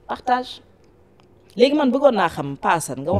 partage. léegi man bëggoon naa xam paasan nga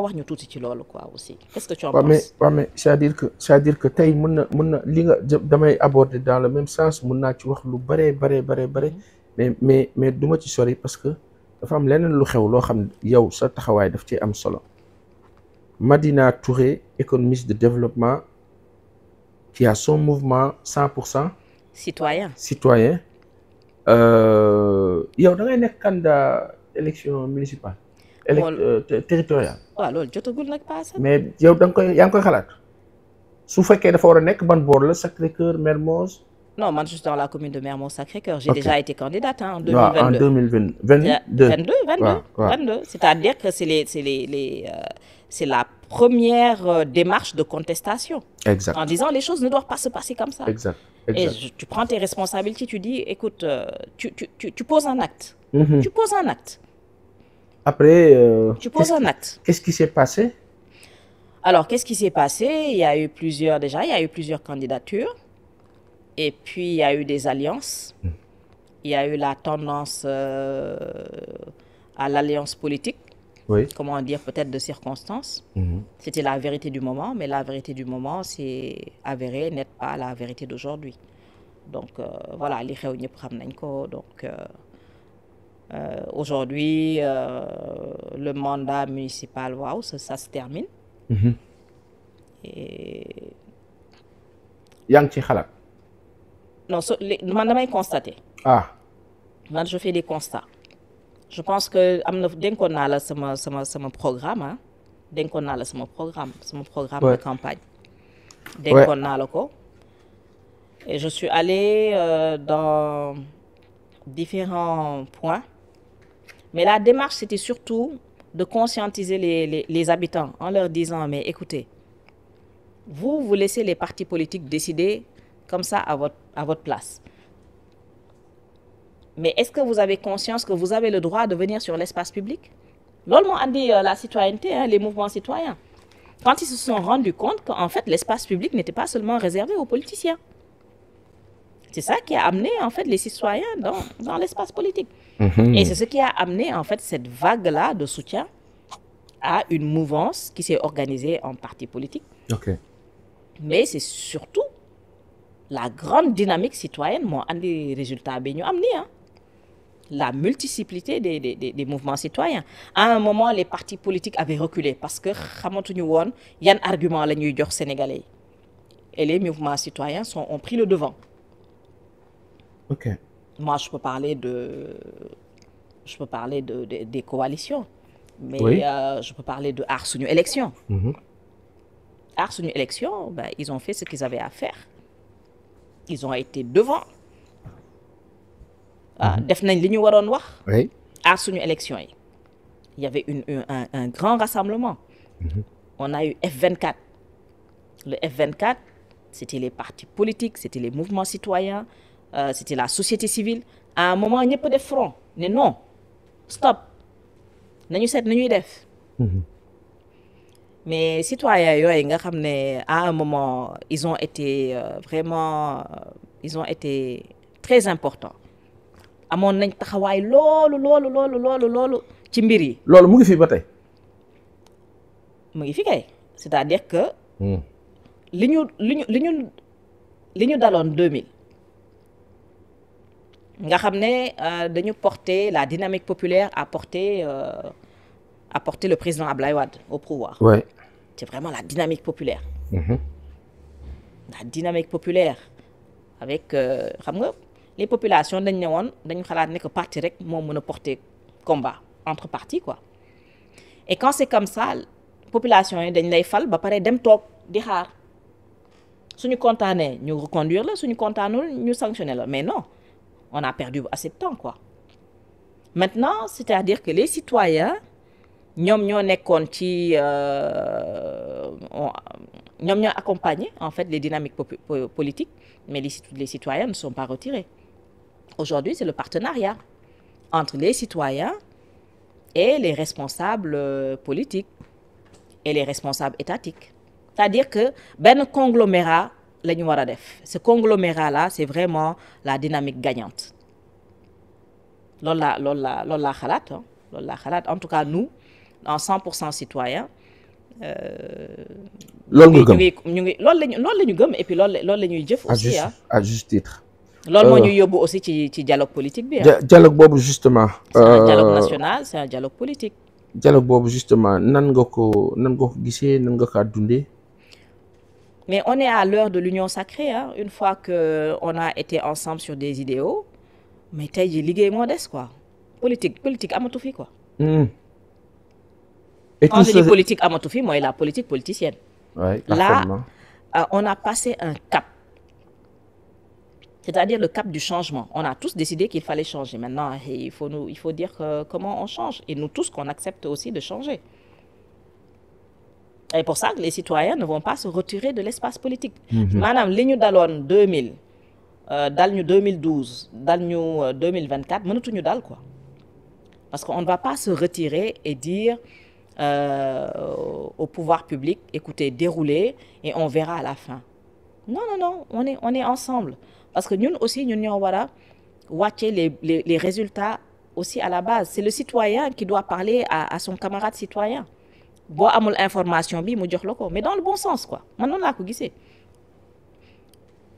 wax ñu tuuti ci loolu quoi aussi qu'est-ce que tu en penses. mais c'est-à-dire que tey mën na li nga damay aborder dans le même sens mën naa ci wax lu bare mais du ma ci sori parce que dafa am leneen lu xew loo xam yow sa taxawaay daf ci am solo. Madina Touré, économiste de développement, qui a son mouvement 100% citoyen. yow da ngay nekk candidat élection municipale. Territoriale. waaw loolu jotagul nag paase. mais yow yaa ngi koy xalaat su fekkee dafa war a nekk ban boor la Sacré-Cœur, Mermoz. non man je suis dans la commune de Mermoz Sacré-Cœur. j'ai déjà été candidate en 2022. en 2022. C'est-à-dire que c'est la première démarche de contestation. Exact. En disant les choses ne doivent pas se passer comme ça. Exact. Et tu prends tes responsabilités, tu dis, écoute, tu poses un acte. Tu poses un acte. Après, tu poses un acte. Qu'est-ce qui s'est passé? Alors, qu'est-ce qui s'est passé? Il y a eu plusieurs candidatures. Et puis, il y a eu des alliances. Il y a eu la tendance à l'alliance politique. Oui. Comment dire, peut-être de circonstances. C'était la vérité du moment, mais la vérité du moment, c'est avéré, n'est pas la vérité d'aujourd'hui. Donc, voilà, les xew ñëpp xam nañ ko. Donc, aujourd'hui, le mandat municipal, waaw, ça se termine. Et... yaa ngi ci xalaat. Non, man damay constater. Man, je fais des constats. Je pense que dénkoon naa la sama programme ah dénkoon naa la sama programme de campagne. dénkoon naa la ko. Et je suis allée dans différents points. Mais la démarche, c'était surtout de conscientiser les habitants en leur disant, mais écoutez, vous laissez les partis politiques décider comme ça à votre place. Mais est-ce que vous avez conscience que vous avez le droit de venir sur l'espace public? Loolu moo andi la citoyenneté, les mouvements citoyens. Quand ils se sont rendus compte qu'en fait, l'espace public n'était pas seulement réservé aux politiciens. C'est ça qui a amené, en fait, les citoyens dans l'espace politique. Et c'est ce qui a amené, en fait, cette vague-là de soutien à une mouvance qui s'est organisée en parti politique. Okay. Mais c'est surtout la grande dynamique citoyenne moo andi résultat bi ñu am nii la multiplicité des mouvements citoyens. À un moment, les partis politiques avaient reculé parce que xamatuñu woon yan argument la ñuy jox Sénégalais yi. Et les mouvements citoyens ont pris le devant. Ok. Moi, je peux parler des coalitions, mais oui. Je peux parler de Aar Sunu Élection. Aar Sunu Élection, ils ont fait ce qu'ils avaient à faire. Ils ont été devant. Def nañ li ñu waroon wax. Oui. Aar Sunu Élection yi. Il y avait un grand rassemblement. On a eu F24. Le F24, c'était les partis politiques, c'était les mouvements citoyens, c'était la société civile. À un moment, ñëpp def front ne non, stop, nañu seet nañuy def. Mais citoyens yooyu nga xam ne à un moment ils ont été très importants. Amoon nañ taxawaay loolu ci mbir yi. loolu mu ngi fi ba tey. mu ngi fi kay c'est-à-dire que. li ñu daloon 2000. nga xam ne dañu porter la dynamique populaire à porter le président Ablaye Wade au pouvoir. Ouais. C'est vraiment la dynamique populaire. La dynamique populaire avec xam nga les populations dañ ne woon dañu xalaat ne que parti rek moo mën a porter combat entre partis quoi. Et quand c'est comme ça population yi dañ lay fal ba pare dem toog di xaar suñu kontaanee ñu reconduire la suñu kontaanul ñu sanctionner la mais non. On a perdu assez de temps, quoi. Maintenant, c'est-à-dire que les citoyens, ñoom ñoo nekkoon ci ñoom ñoo accompagné en fait les dynamiques politiques, mais les citoyens ne sont pas retirés. Aujourd'hui, c'est le partenariat entre les citoyens et les responsables politiques et les responsables étatiques. C'est-à-dire que ben conglomérat la ñu war a def. Ce conglomérat-là, c'est vraiment la dynamique gagnante. loolu laa xalaat en tout cas nous en 100% citoyens. loolu nga gëm ñu ngi loolu la ñu gëm et puis loolu la ñuy jëf aussi à juste titre. loolu moo ñuy yóbbu aussi ci dialogue politique bi. dialogue boobu justement. c'est un dialogue national, c'est un dialogue politique. dialogue boobu justement nan nga ko gisee nan nga kaa dundee. mais on est à l'heure de l'union sacrée hein. Une fois que on a été ensemble sur des idéaux mais tey jii liggéey moo des quoi. politique amatu fi quoi. Et quand je dis politique amatu fi mooy la politique politicienne. Ouais, là on a passé un cap. C'est-à-dire le cap du changement. On a tous décidé qu'il fallait changer. Maintenant, il faut dire comment on change. Et nous tous qu'on accepte aussi de changer. Et pour ça que les citoyens ne vont pas se retirer de l'espace politique. Madame, li ñu daloon 2000, dal ñu 2012, dal ñu 2024, mënatuñu dal quoi. Parce qu'on ne va pas se retirer et dire au pouvoir public, écoutez, déroulez et on verra à la fin. Non, on est ensemble. Parce que nous aussi, nous devons watcher les résultats aussi à la base. C'est le citoyen qui doit parler à son camarade citoyen. Bon, amul information bi mu jox lako, mais dans le bon sens quoi. Maintenant là ko gissé.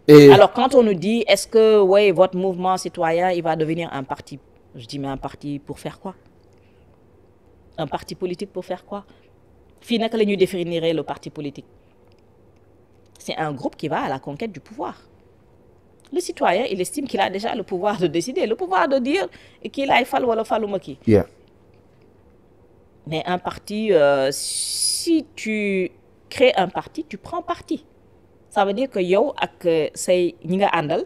Alors quand on nous dit est-ce que ouais votre mouvement citoyen il va devenir un parti, je dis mais un parti pour faire quoi? Un parti politique pour faire quoi? Fi naka lañuy définir le parti politique? C'est un groupe qui va à la conquête du pouvoir. Le citoyen, il estime qu'il a déjà le pouvoir de décider, le pouvoir de dire qu'il a fal wala faluma ki. Yeah. Mais un parti, si tu crées un parti, tu prends parti. Ça veut dire que yow ak say ñi nga àndal,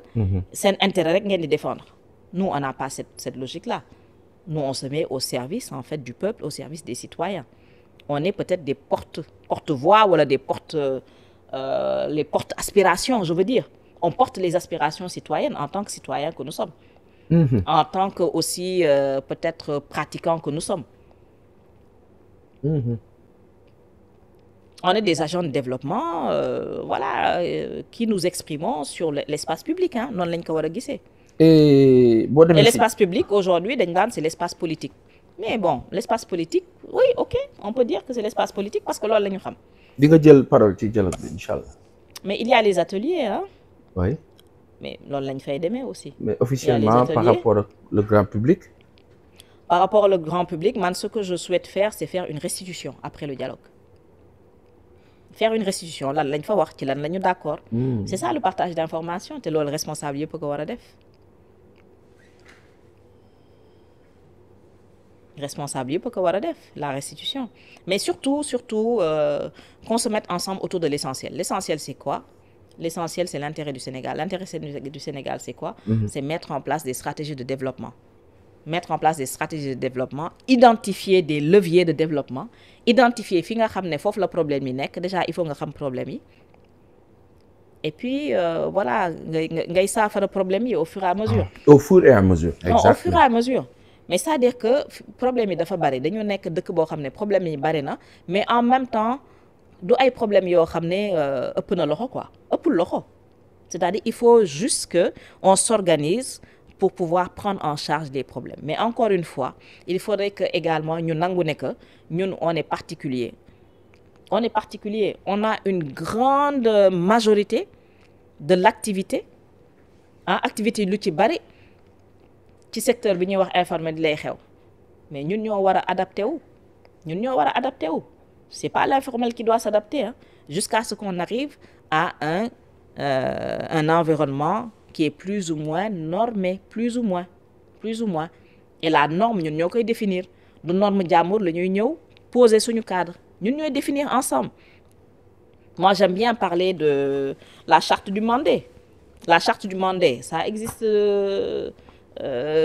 seen intérêt rek ngeen di défendre. Nous, on n'a pas cette logique-là. Nous, on se met au service en fait du peuple, au service des citoyens. On est peut-être des porte-voix ou des les porte-aspirations, je veux dire. On porte les aspirations citoyennes en tant que citoyens que nous sommes. En tant que aussi peut-être pratiquants que nous sommes. On est des agents de développement qui nous exprimons sur l'espace public. Hein, non lañ ko wara gissé. Et l'espace public aujourd'hui, c'est l'espace politique. Mais bon, l'espace politique, oui, ok, on peut dire que c'est l'espace politique parce que loolu lañu xam. Di nga jël parole ci dialogue bi inchallah. Mais il y a les ateliers hein. Oui. Mais loolu lañ fay démé aussi. Mais officiellement par rapport au grand public. Par rapport au grand public, ce que je souhaite faire, c'est faire une restitution après le dialogue. Faire une restitution, là, lañ fa wax ci lan lañu d'accord. C'est ça le partage d'informations, té loolu responsable yépp ko wara def. Responsable yépp ko wara def, la restitution. Mais surtout qu'on se mette ensemble autour de l'essentiel. L'essentiel c'est quoi? L'essentiel c'est l'intérêt du Sénégal. L'intérêt du Sénégal c'est quoi? C'est mettre en place des stratégies de développement. Mettre en place des stratégies de développement, identifier des leviers de développement, identifier fi nga xamné fofu la problème yi nek, déjà il faut nga xam problème yi. Et puis voilà, ngay saafara problème yi au fur et à mesure. Au fur et à mesure, exactement. Non, au fur et à mesure. Mais c'est-à-dire que problème yi dafa bari, dañu nek dëkk bo xamné problème yi bari na, mais en même temps du ay problème yo xamné ëpp na loxo quoi, ëppul loxo. C'est-à-dire il faut juste que on s'organise pour pouvoir prendre en charge des problèmes. Mais encore une fois, il faudrait que également nous on est particulier. On est particulier. On a une grande majorité de l'activité. Activité lu ci bari ci secteur bi ñuy wax informel lay xew. Mais ñun ñoo wara adapter wu. C'est pas l'informel qui doit s'adapter jusqu'à ce qu'on arrive à un environnement qui est plus ou moins normé, plus ou moins. Et la norme, nous ñoo koy définir. Du norme jamour la ñuy ñëw poser suñu cadre. Ñun ñoy définir ensemble. Moi, j'aime bien parler de la charte du Mandé. La charte du Mandé, ça existe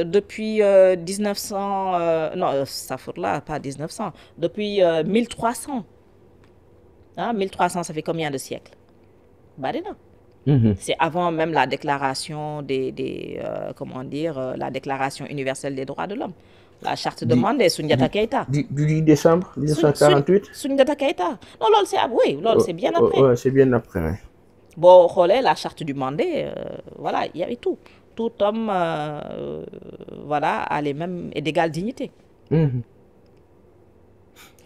depuis 1900 non, ça faut là pas 1900, depuis 1300. 1300, ça fait combien de siècles? Barina. C'est avant même la déclaration comment dire, la déclaration universelle des droits de l'homme. La charte de Mandé, Soundiata Keïta. Du 10 décembre 1948. Soundiata Keïta. Non, c'est bien après. Ouais, c'est bien après. Bon, la charte du Mandé, voilà, il y avait tout. tout homme voilà a les mêmes et d'égale dignité. Tout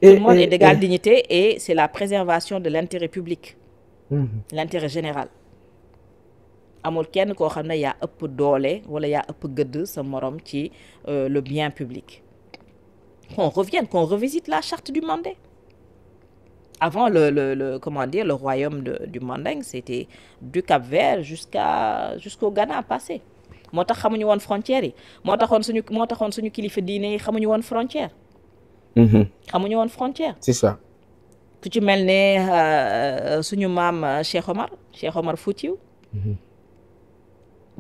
le monde est d'égale dignité et c'est la préservation de l'intérêt public. L'intérêt général. amul kenn koo xam ne yaa ëpp doole wala yaa ëpp gëdd sa morom ci le bien public. Qu'on revisite la charte du Mandé. Avant comment dire, le royaume du Manding, c'était du Cap-Vert jusqu'au Ghana passé. moo tax xamuñu woon frontières yi moo taxoon suñu kilifa diine yi xamuñu woon frontière. xamuñu woon frontière. C'est ça. ku ci mel ne suñu maam Cheikh Omar Foutiyou.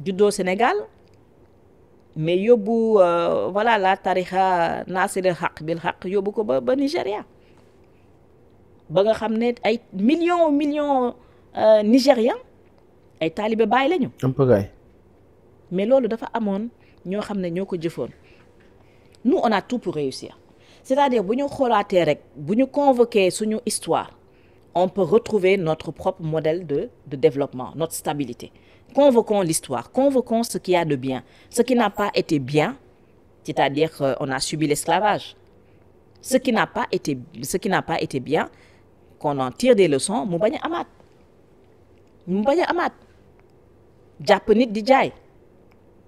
juddoo Sénégal mais yóbbu voilà la tarixa Nasiril Haq bil Haq yóbbu ko ba Nigéria ba nga xam ne ay millions nigérians ay taalibe Baay lañu. am pagaay. mais loolu dafa amoon ñoo xam ne ñoo ko jëfoon. Nous on a tout pour réussir c'est-à-dire bu ñu xoolaatee rek bu ñu convoquer suñu histoire on peut retrouver notre propre modèle de développement, notre stabilité. Convoquons l'histoire, convoquons ce qu'il y a de bien. Ce qui n'a pas été bien, c'est-à-dire qu'on a subi l'esclavage. Ce qui n'a pas été bien, qu'on en tire des leçons, mu bañ a amaat. Mu bañ a amaat. Jàpp nit di jaay.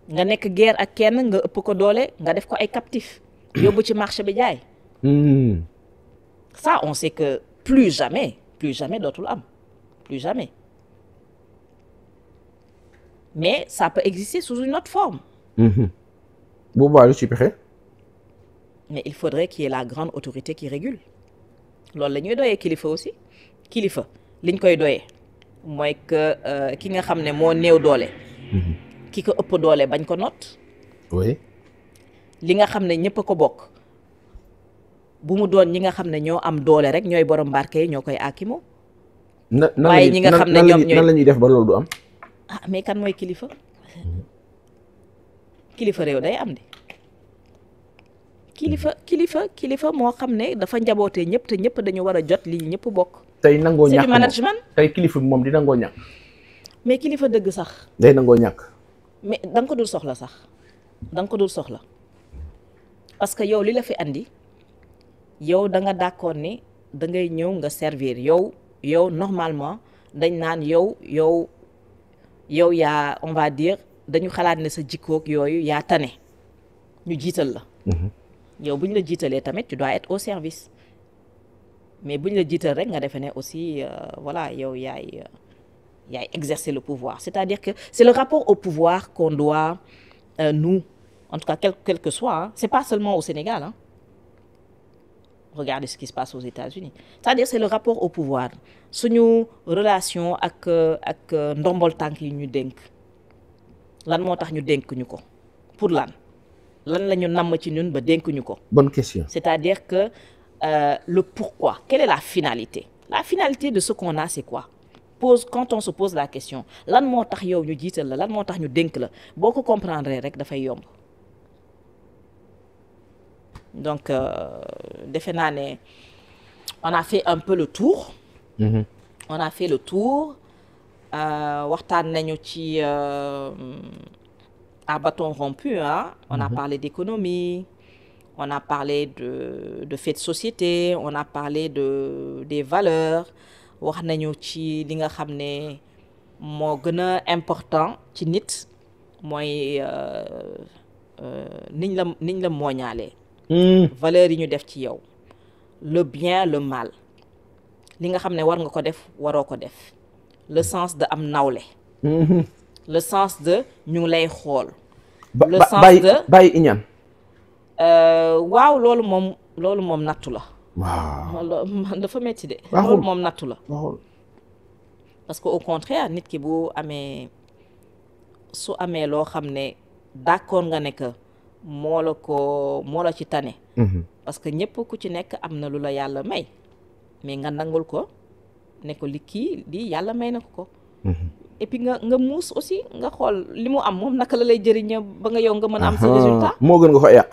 Nga nekk guerre ak kenn nga ëpp ko doole, nga def ko ay captif. Yóbbu ci marché bi jaay. Ça, on sait que plus jamais dootul am. Plus jamais. Mais ça peut exister sous une autre forme. boobaa lu ci pexe. Mais il faudrait qu'il y ait la grande autorité qui régule. loolu la ñuy doyee kilifa aussi. Kilifa liñ koy doyee mooy que ki nga xam ne moo néew doole. ki ko ëpp doole bañ ko noot. oui. li nga xam ne ñëpp a ko bokk bu mu doon ñi nga xam ne ñoo am doole rek ñooy borom barke yi ñoo koy aakimoo. waaye ñi nga xam ne ñoom ñooy nan la ñuy def ba loolu du am. ah mais kan mooy kilifa kilifa réew day am de kilifa moo xam ne dafa njabootee ñëpp te ñëpp dañu war a jot lii ñëpp bokk. tey nangoo ñàkk c'est du management. tey kilifa bi moom di nangoo ñàkk. mais kilifa dëgg sax. day nangoo ñàkk. mais da nga ko dul soxla sax da nga ko dul soxla parce que yow li la fi andi yow da nga d'accord ni da ngay ñëw nga servir yow normalement dañ naan yow yaa on va dire dañu xalaat ne sa jikkoog yooyu yaa tane ñu jiital la. yow bu ñu la jiitalee tamit tu dois être au service mais bu ñu la jiital rek nga defe ne aussi voilà yow yaay exercer le pouvoir c'est-à-dire que c'est le rapport au pouvoir qu'on doit nous en tout cas quel que soit hein, c'est pas seulement au Sénégal hein. Regardez ce qui se passe aux États-Unis c'est-à-dire c'est le rapport au pouvoir suñu relation ak ndombol tànk yi ñu dénk lan moo tax ñu dénk ñu ko pour lan la ñu namm ci ñun ba dénk ñu ko. Bonne question. C'est-à-dire que le pourquoi quelle est la finalité de ce qu'on a c'est quoi quand on se pose la question lan moo tax yow ñu jiital la lan moo tax ñu dénk la boo ko comprendre rek dafay yomb. Donc defe naa ne on a fait un peu le tour. On a fait le tour waxtaan nañu ci à bâton rompu hein. On a parlé d'économie, on a parlé de faits de société, on a parlé des valeurs wax nañu ci li nga xam ne moo gën a important ci nit mooy niñ la mooñaalee. Valeurs yi ñu def ci yow le bien le mal li nga xam ne war nga ko def waroo ko def le sens de am nawle le sens de ñu ngi lay xool le sens de bàyyi iñaan waaw loolu moom nattu la waaw dafa metti de loolu moom nattu la waxul parce que au contraire nit ki bu amee su amee loo xam ne d'accord nga ne que moo la ci tane parce que ñëpp ku ci nekk am na lu la yàlla may mais nga nangul ko ne ko lii yàlla may na ko et puis nga muus aussi nga xool li mu am moom naka la lay jëriñe ba nga yow nga mën a am sa résultat moo gën nga ko yàq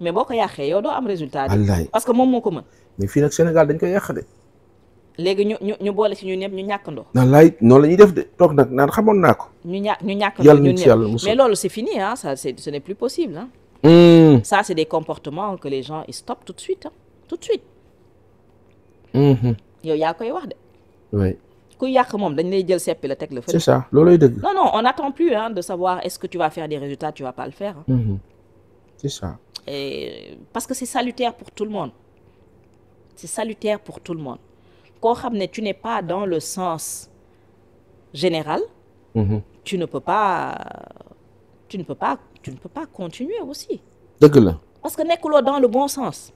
mais boo ko yàqee yow doo am résultat bi wallaay parce que moom moo ko mën mais fii nag Sénégal dañ koy yàq de léegi ñu boole ci ñun ñëpp ñu ñàkkandoo. nan laay noonu la ñuy def de toog nag naan xamoon naa ko. ñu ñàkkandoo ñun ñëpp mais loolu c'est fini hein, ça ce n'est plus possible hein. Ça c'est des comportements que les gens ils stoppent tout de suite hein, tout de suite. yow yaa koy wax de. oui. ku yàq moom dañ lay jël seppi la teg la. c'est ça loolooy dëgg. non on n'attend plus hein, de savoir est-ce que tu vas faire des résultats tu vas pas le faire. Hein. C'est ça. Et parce que c'est salutaire pour tout le monde. C'est salutaire pour tout le monde. Koo xam ne tu n'es pas dans le sens général. Tu ne peux pas continuer aussi. dëgg la. parce que nekkuloo dans le bon sens.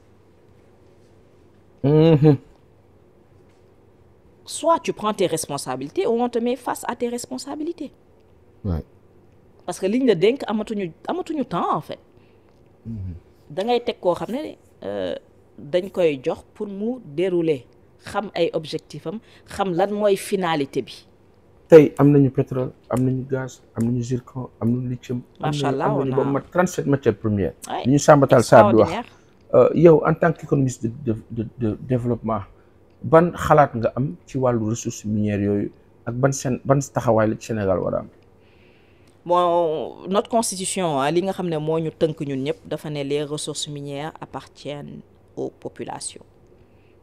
Soit tu prends tes responsabilités ou on te met face à tes responsabilités. Ouais. Parce que liñ la dénk amatuñu temps en fait. da ngay teg koo xam ne dañ koy jox pour mu dérouler xam ay objectifs am xam lan mooy finalité bi. tey am nañu pétrole am nañu gaz am nañu zircon am nañu lithium. macha allah am nañu ba mat 37 matières premières. oui ñu Samba Sarr di wax. yow en tant qu'économiste de développement ban xalaat nga am ci wàllu ressources minières yooyu ak ban taxawaay la ci Sénégal war a am. Bon, notre constitution li nga xam ne moo ñu tënk ñun ñëpp dafa ne les ressources minières appartiennent aux populations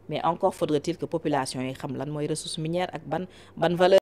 mais encore faudrait-il que population yi xam lan mooy ressources minières ak ban valeur